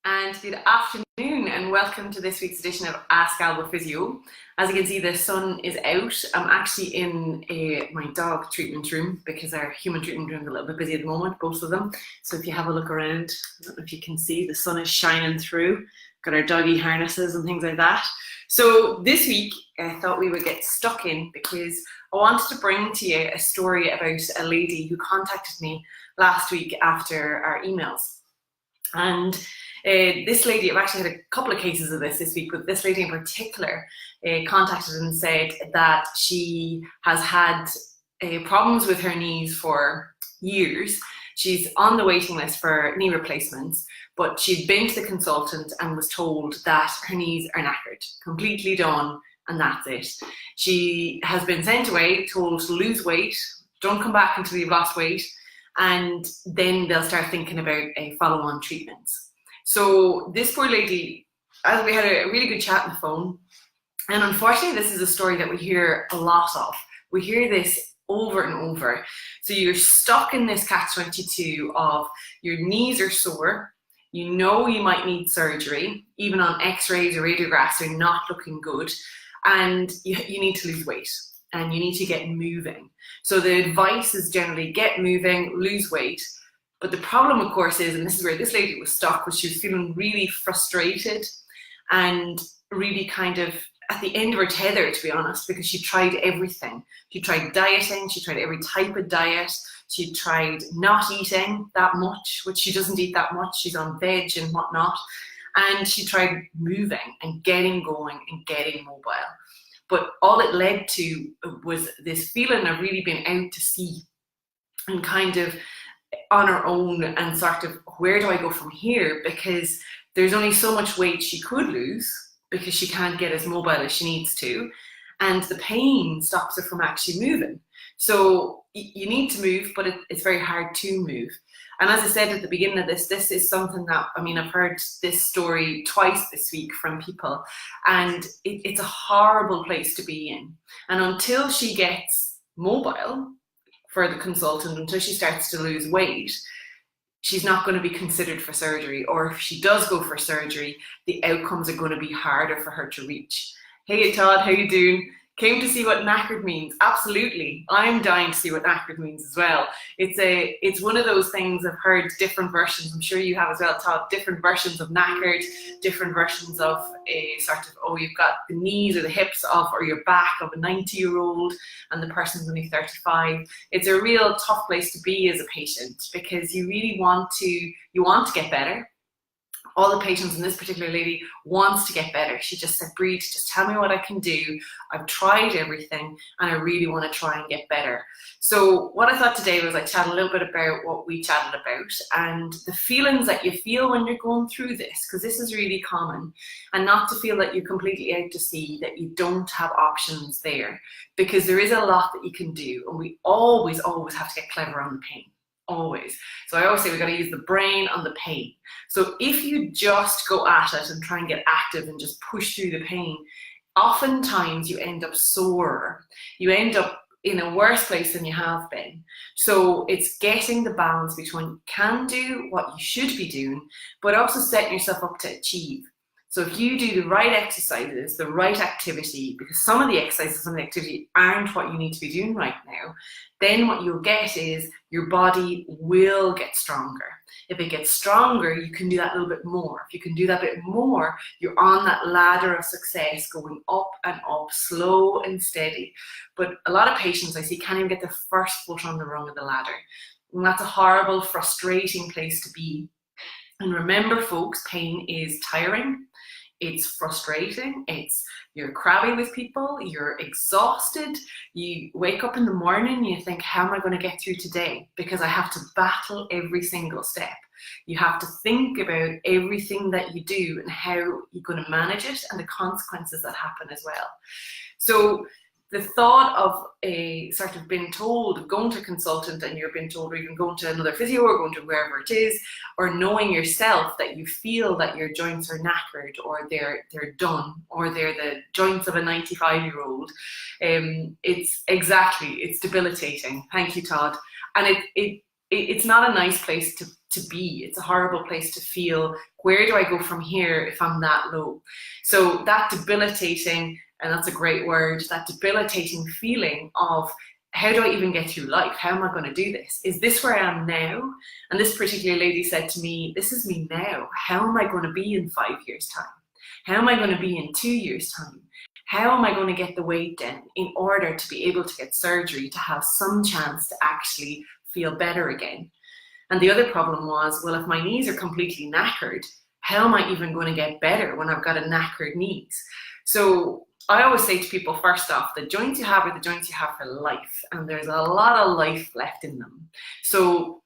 And good afternoon and welcome to this week's edition of Ask Alba Physio. As you can see, the sun is out. I'm actually in my dog treatment room because our human treatment room is a little bit busy at the moment, both of them. So if you have a look around, I don't know if you can see, the sun is shining through. Got our doggy harnesses and things like that. So this week, I thought we would get stuck in because I wanted to bring to you a story about a lady who contacted me last week after our emails. And this lady, I've actually had a couple of cases of this week, but this lady in particular contacted and said that she has had problems with her knees for years. She's on the waiting list for knee replacements, but she'd been to the consultant and was told that her knees are knackered, completely done, and that's it. She has been sent away, told to lose weight, don't come back until you've lost weight, and then they'll start thinking about follow-on treatments. So this poor lady, as we had a really good chat on the phone, and unfortunately this is a story that we hear a lot of. We hear this over and over. So you're stuck in this catch-22 of your knees are sore, you know you might need surgery, even on x-rays or radiographs are not looking good, and you need to lose weight and you need to get moving. So the advice is generally get moving, lose weight. But the problem, of course, is, and this is where this lady was stuck, was she was feeling really frustrated and really kind of at the end of her tether, to be honest, because she tried everything. She tried dieting, she tried every type of diet, she tried not eating that much, which she doesn't eat that much, she's on veg and whatnot, and she tried moving and getting going and getting mobile. But all it led to was this feeling of really being out to sea and kind of on her own and sort of, where do I go from here? Because there's only so much weight she could lose because she can't get as mobile as she needs to. And the pain stops her from actually moving. So you need to move, but it's very hard to move. And as I said at the beginning of this is something that, I mean, I've heard this story twice this week from people, and it's a horrible place to be in. And until she gets mobile, for the consultant, until she starts to lose weight, she's not going to be considered for surgery. Or if she does go for surgery, the outcomes are going to be harder for her to reach. Hey Todd, how you doing? Came to see what knackered means. Absolutely. I'm dying to see what knackered means as well. It's one of those things. I've heard different versions. I'm sure you have as well, Todd. Different versions of knackered, different versions of a sort of, oh, you've got the knees or the hips of, or your back of a 90-year-old and the person's only 35. It's a real tough place to be as a patient because you really want to get better. All the patients, and this particular lady wants to get better. She just said, Breed, just tell me what I can do. I've tried everything and I really want to try and get better. So what I thought today was I'd chat a little bit about what we chatted about and the feelings that you feel when you're going through this, because this is really common, and not to feel that you're completely out to sea, that you don't have options there, because there is a lot that you can do, and we always have to get clever on the pain. Always. So I always say we've got to use the brain on the pain. So if you just go at it and try and get active and just push through the pain, oftentimes you end up sore. You end up in a worse place than you have been. So it's getting the balance between can do what you should be doing, but also setting yourself up to achieve. So if you do the right exercises, the right activity, because some of the exercises and the activity aren't what you need to be doing right now, then what you'll get is your body will get stronger. If it gets stronger, you can do that a little bit more. If you can do that bit more, you're on that ladder of success going up and up, slow and steady. But a lot of patients I see can't even get their first foot on the rung of the ladder. And that's a horrible, frustrating place to be. And remember, folks, pain is tiring. It's frustrating, you're crabby with people, you're exhausted, you wake up in the morning, you think, how am I going to get through today? Because I have to battle every single step. You have to think about everything that you do and how you're going to manage it and the consequences that happen as well. So the thought of a sort of being told, going to a consultant and you're being told, or even going to another physio or going to wherever it is, or knowing yourself that you feel that your joints are knackered or they're done or they're the joints of a 95-year-old, it's debilitating. Thank you, Todd. And it's not a nice place to be. It's a horrible place to feel. Where do I go from here if I'm that low? So that debilitating, and that's a great word, that debilitating feeling of, how do I even get through life? How am I going to do this? Is this where I am now? And this particular lady said to me, this is me now. How am I going to be in 5 years' time? How am I going to be in 2 years' time? How am I going to get the weight down in order to be able to get surgery, to have some chance to actually feel better again? And the other problem was, well, if my knees are completely knackered, how am I even going to get better when I've got a knackered knees? So I always say to people, first off, the joints you have are the joints you have for life, and there's a lot of life left in them. So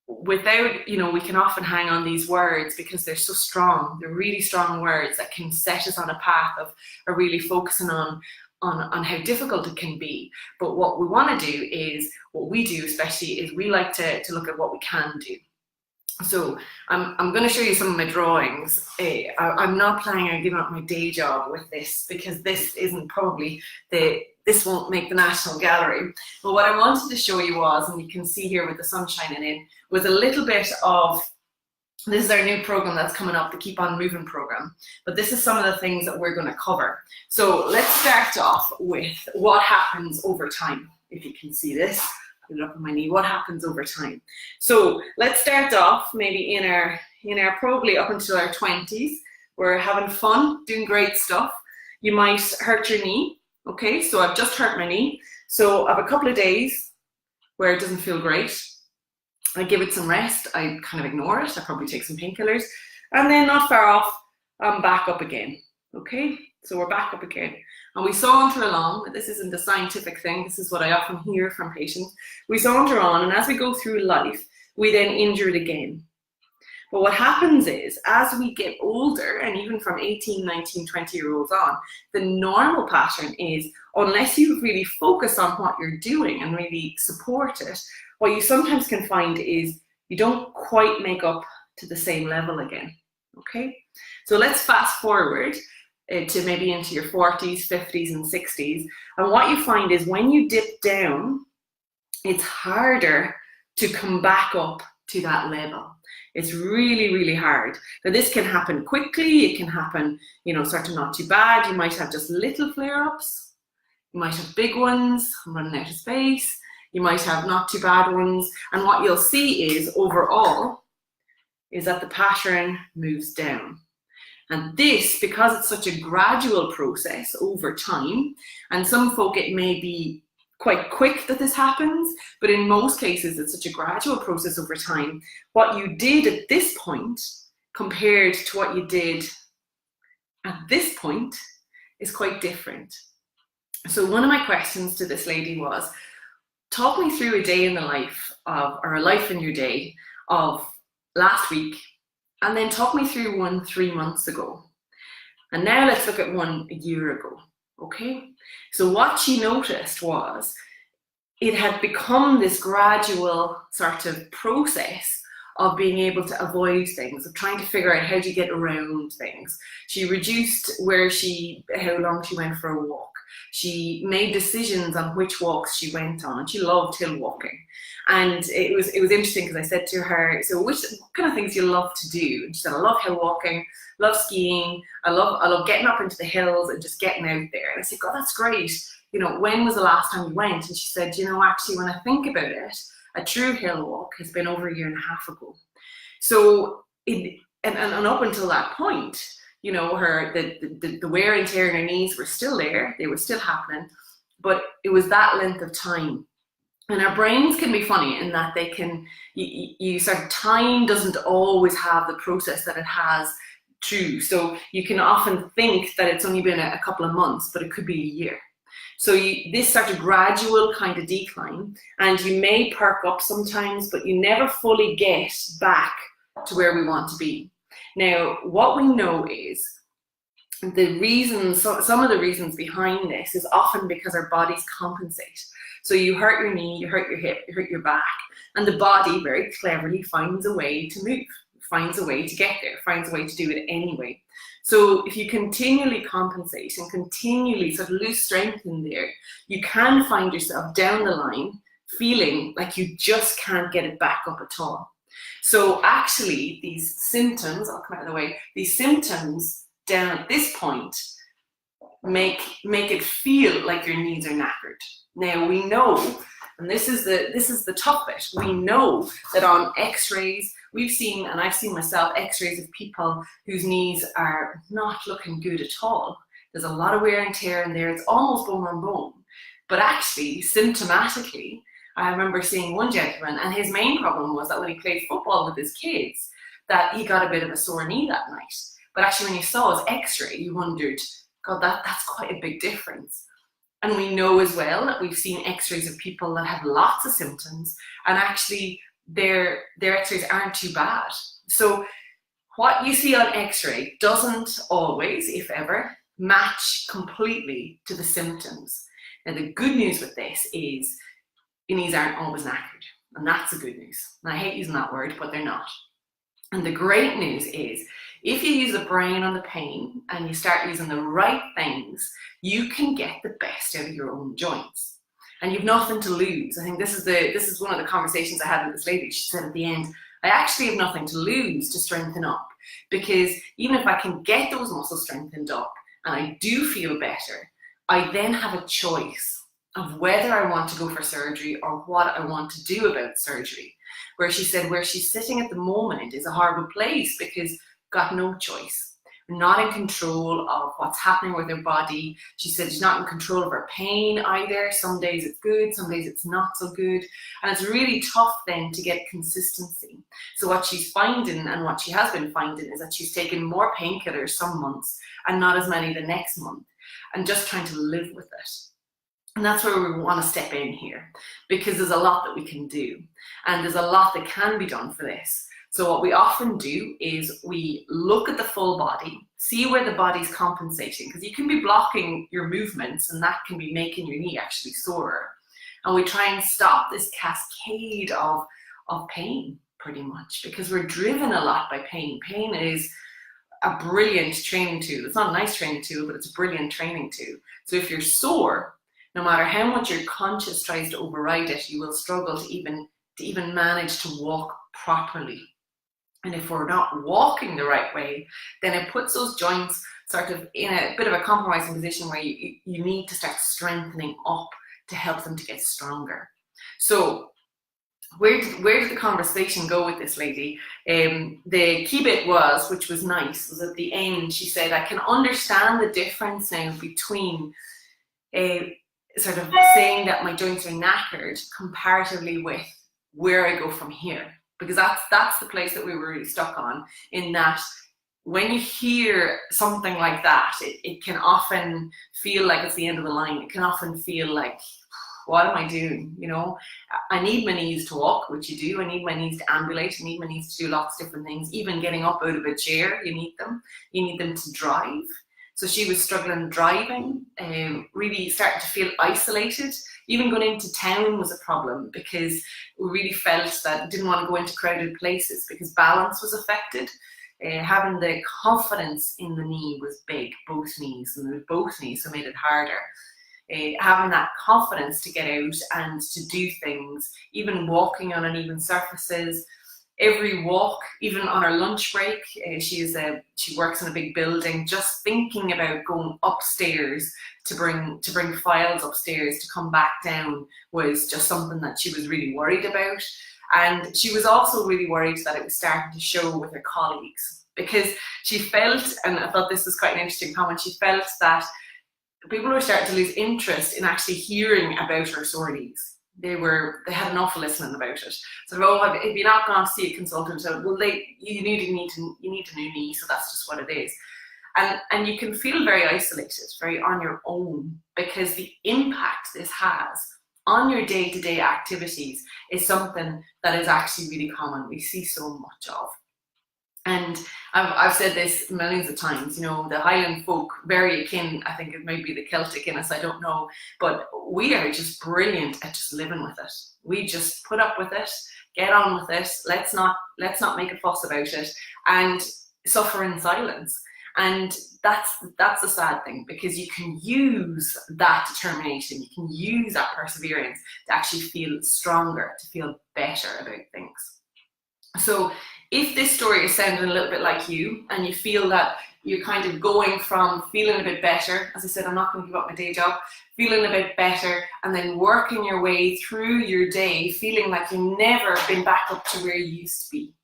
without, we can often hang on these words because they're so strong. They're really strong words that can set us on a path of really focusing on how difficult it can be. But what we want to do is, what we do especially, is we like to look at what we can do. So I'm going to show you some of my drawings. I'm not planning on giving up my day job with this, because this isn't probably this won't make the National Gallery. But what I wanted to show you was, and you can see here with the sun shining in, was a little bit of, this is our new program that's coming up, the Keep On Moving program. But this is some of the things that we're going to cover. So let's start off with what happens over time. If you can see this, put it up on my knee, what happens over time. So let's start off maybe in our probably up until our 20s. We're having fun, doing great stuff. You might hurt your knee. Okay, so I've just hurt my knee. So I have a couple of days where it doesn't feel great. I give it some rest. I kind of ignore it. I probably take some painkillers. And then not far off, I'm back up again. Okay, so we're back up again. And we saunter along. This isn't a scientific thing. This is what I often hear from patients. We saunter on, and as we go through life, we then injure it again. But what happens is, as we get older, and even from 18, 19, 20-year-olds on, the normal pattern is, unless you really focus on what you're doing and really support it, what you sometimes can find is you don't quite make up to the same level again. Okay? So let's fast forward to maybe into your 40s, 50s, and 60s. And what you find is when you dip down, it's harder to come back up to that level. It's really, really hard. Now this can happen quickly. It can happen, sort of not too bad. You might have just little flare-ups. You might have big ones. I'm running out of space. You might have not too bad ones. And what you'll see is, overall, is that the pattern moves down. And this, because it's such a gradual process over time, and some folk it may be quite quick that this happens, but in most cases it's such a gradual process over time. What you did at this point compared to what you did at this point is quite different. So one of my questions to this lady was, talk me through a day in the life of, or a life in your day of last week, and then talk me through one 3 months ago. And now let's look at one a year ago. Okay, so what she noticed was it had become this gradual sort of process of being able to avoid things, of trying to figure out how do you get around things. She reduced how long she went for a walk. She made decisions on which walks she went on, and she loved hill walking. And it was interesting because I said to her, so what kind of things do you love to do? And she said, I love hill walking, love skiing, I love getting up into the hills and just getting out there. And I said, God, that's great. When was the last time you went? And she said, actually, when I think about it, a true hill walk has been over 1.5 years ago. So and up until that point, the wear and tear in her knees were still there. They were still happening, but it was that length of time. And our brains can be funny in that they can, you sort of, time doesn't always have the process that it has true. So you can often think that it's only been a couple of months, but it could be a year. So this sort of gradual kind of decline, and you may perk up sometimes, but you never fully get back to where we want to be. Now, what we know is the reasons, some of the reasons behind this is often because our bodies compensate. So you hurt your knee, you hurt your hip, you hurt your back, and the body very cleverly finds a way to move, finds a way to get there, finds a way to do it anyway. So if you continually compensate and continually sort of lose strength in there, you can find yourself down the line feeling like you just can't get it back up at all. So actually these symptoms, I'll come out of the way, these symptoms down at this point make it feel like your knees are knackered. Now we know, and this is the tough bit, we know that on x-rays, we've seen, and I've seen myself, x-rays of people whose knees are not looking good at all. There's a lot of wear and tear in there, it's almost bone on bone. But actually, symptomatically, I remember seeing one gentleman, and his main problem was that when he played football with his kids, that he got a bit of a sore knee that night. But actually when you saw his x-ray, you wondered, God, that's quite a big difference. And we know as well that we've seen x-rays of people that have lots of symptoms, and actually their x-rays aren't too bad. So what you see on x-ray doesn't always, if ever, match completely to the symptoms. Now the good news with this is your knees aren't always knackered, and that's the good news. And I hate using that word, but they're not. And the great news is, if you use the brain on the pain and you start using the right things, you can get the best out of your own joints. And you've nothing to lose. I think this is one of the conversations I had with this lady. She said at the end, I actually have nothing to lose to strengthen up, because even if I can get those muscles strengthened up and I do feel better, I then have a choice of whether I want to go for surgery or what I want to do about surgery. Where she said where she's sitting at the moment is a horrible place, because got no choice. We're not in control of what's happening with her body. She said she's not in control of her pain either. Some days it's good, some days it's not so good. And it's really tough then to get consistency. So what she's finding, and what she has been finding, is that she's taken more painkillers some months and not as many the next month, and just trying to live with it. And that's where we want to step in here, because there's a lot that we can do, and there's a lot that can be done for this. So what we often do is we look at the full body, see where the body's compensating, because you can be blocking your movements and that can be making your knee actually sore. And we try and stop this cascade of pain, pretty much, because we're driven a lot by pain. Pain is a brilliant training tool. It's not a nice training tool, but it's a brilliant training tool. So if you're sore, no matter how much your conscious tries to override it, you will struggle to even manage to walk properly. And if we're not walking the right way, then it puts those joints sort of in a bit of a compromising position where you need to start strengthening up to help them to get stronger. So where did the conversation go with this lady? The key bit was, which was nice, was at the end she said, I can understand the difference now between sort of saying that my joints are knackered comparatively with where I go from here. Because that's the place that we were really stuck on, in that when you hear something like that, it can often feel like it's the end of the line. It can often feel like, what am I doing? You know, I need my knees to walk, which you do. I need my knees to ambulate. I need my knees to do lots of different things. Even getting up out of a chair, you need them. You need them to drive. So she was struggling driving, really starting to feel isolated. Even going into town was a problem, because we really felt that didn't want to go into crowded places because balance was affected. Having the confidence in the knee was big, both knees, and with both knees, so it made it harder. Having that confidence to get out and to do things, even walking on uneven surfaces. Every walk, even on her lunch break, she works in a big building. Just thinking about going upstairs to bring files upstairs to come back down was just something that she was really worried about. And she was also really worried that it was starting to show with her colleagues, because she felt, and I thought this was quite an interesting comment, she felt that people were starting to lose interest in actually hearing about her sore knees. They had enough listening about it. So, if you're not going to see a consultant, well, you need a new knee, so that's just what it is. And you can feel very isolated, very on your own, because the impact this has on your day-to-day activities is something that is actually really common. We see so much of. And I've said this millions of times, you know, the Highland folk, very akin, I think it might be the Celtic in us, I don't know, but we are just brilliant at just living with it. We just put up with it, get on with it, let's not make a fuss about it, and suffer in silence. And that's the sad thing, because you can use that determination, you can use that perseverance to actually feel stronger, to feel better about things. So if this story is sounding a little bit like you, and you feel that you're kind of going from feeling a bit better, as I said, I'm not going to give up my day job, feeling a bit better, and then working your way through your day, feeling like you've never been back up to where you used to be.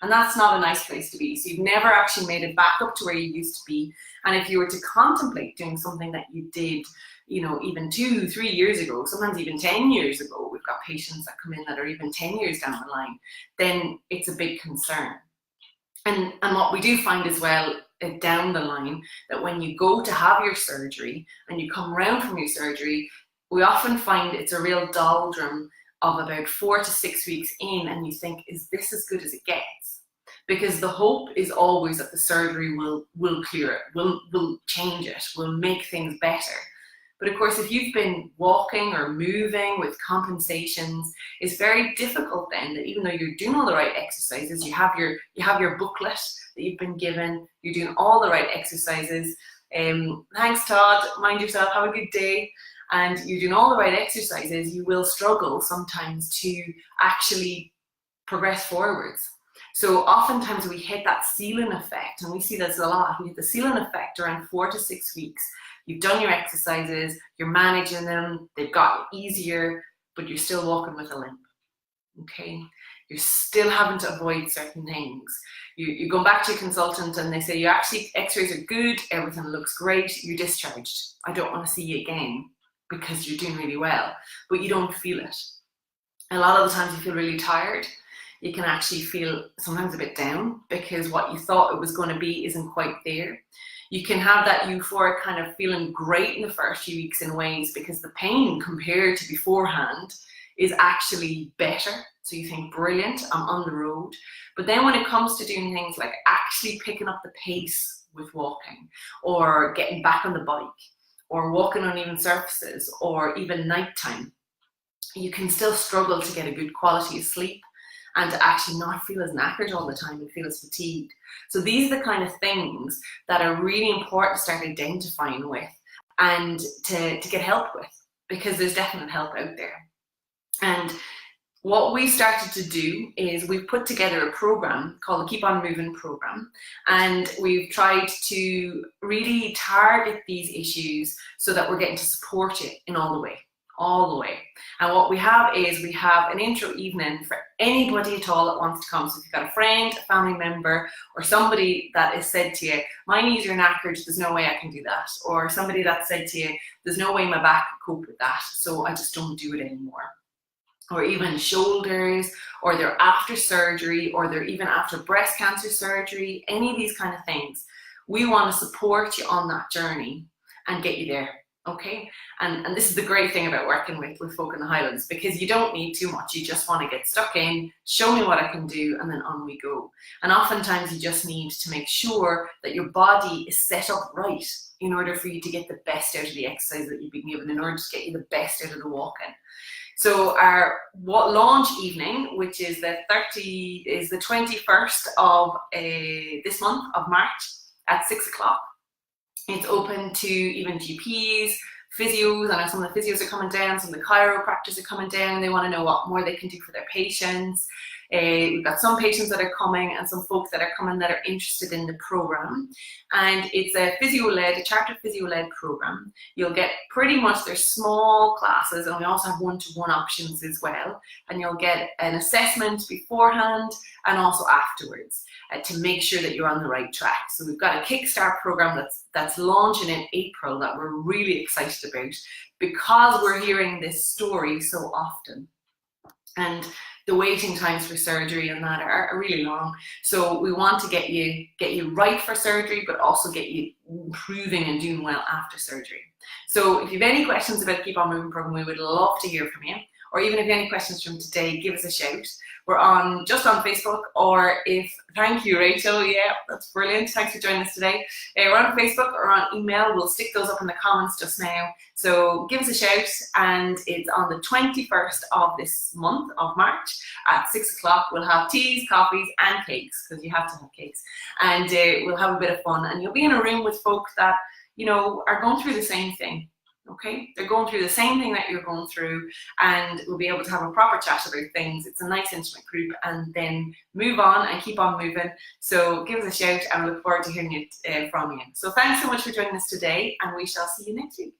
And that's not a nice place to be. So you've never actually made it back up to where you used to be. And if you were to contemplate doing something that you did, you know, even 2-3 years ago, sometimes even 10 years ago, we've got patients that come in that are even 10 years down the line, then it's a big concern. And what we do find as well down the line, that when you go to have your surgery and you come around from your surgery, we often find it's a real doldrum of about 4 to 6 weeks in, and you think, is this as good as it gets? Because the hope is always that the surgery will clear it, will change it, will make things better. But of course, if you've been walking or moving with compensations, it's very difficult then that even though you're doing all the right exercises, you have your booklet that you've been given, you're doing all the right exercises. Thanks, Todd, mind yourself, have a good day. And you're doing all the right exercises, you will struggle sometimes to actually progress forwards. So oftentimes we hit that ceiling effect, and we see this a lot. We hit the ceiling effect around 4 to 6 weeks. You've done your exercises, you're managing them, they've got easier, but you're still walking with a limp, okay? You're still having to avoid certain things. You go back to your consultant and they say, you actually, x-rays are good, everything looks great, you're discharged. I don't want to see you again because you're doing really well, but you don't feel it. A lot of the times you feel really tired. You can actually feel sometimes a bit down because what you thought it was going to be isn't quite there. You can have that euphoric kind of feeling great in the first few weeks in ways because the pain compared to beforehand is actually better. So you think, brilliant, I'm on the road. But then when it comes to doing things like actually picking up the pace with walking, or getting back on the bike, or walking on uneven surfaces, or even nighttime, you can still struggle to get a good quality of sleep and to actually not feel as knackered all the time and feel as fatigued. So these are the kind of things that are really important to start identifying with and to get help with, because there's definite help out there. And what we started to do is we've put together a program called the Keep On Moving program, and we've tried to really target these issues so that we're getting to support it in all the way. And what we have is we have an intro evening for anybody at all that wants to come. So if you've got a friend, a family member, or somebody that has said to you, my knees are knackered, there's no way I can do that. Or somebody that said to you, there's no way my back could cope with that, so I just don't do it anymore. Or even shoulders, or they're after surgery, or they're even after breast cancer surgery, any of these kind of things. We want to support you on that journey and get you there. Okay, and this is the great thing about working with folk in the Highlands, because you don't need too much. You just want to get stuck in, show me what I can do, and then on we go. And oftentimes you just need to make sure that your body is set up right in order for you to get the best out of the exercise that you've been given, in order to get you the best out of the walking. So our launch evening, which is the 21st of this month of March at 6 o'clock. It's open to even GPs, physios. I know some of the physios are coming down, some of the chiropractors are coming down, and they want to know what more they can do for their patients. We've got some patients that are coming and some folks that are coming that are interested in the program. And it's a chartered physio-led program. You'll get pretty much their small classes, and we also have one-to-one options as well. And you'll get an assessment beforehand and also afterwards to make sure that you're on the right track. So we've got a Kickstart program that's launching in April that we're really excited about, because we're hearing this story so often. And the waiting times for surgery and that are really long. So we want to get you right for surgery, but also get you improving and doing well after surgery. So if you have any questions about the Keep On Moving program, we would love to hear from you. Or even if you have any questions from today, give us a shout. We're just on Facebook, thank you, Rachel. Yeah, that's brilliant. Thanks for joining us today. We're on Facebook or on email. We'll stick those up in the comments just now. So give us a shout, and it's on the 21st of this month of March at 6 o'clock. We'll have teas, coffees, and cakes, because you have to have cakes. And we'll have a bit of fun, and you'll be in a room with folk that, are going through the same thing. Okay, they're going through the same thing that you're going through, and we'll be able to have a proper chat about things. It's a nice intimate group, and then move on and keep on moving. So give us a shout, and I look forward to hearing it from you. So thanks so much for joining us today, and we shall see you next week.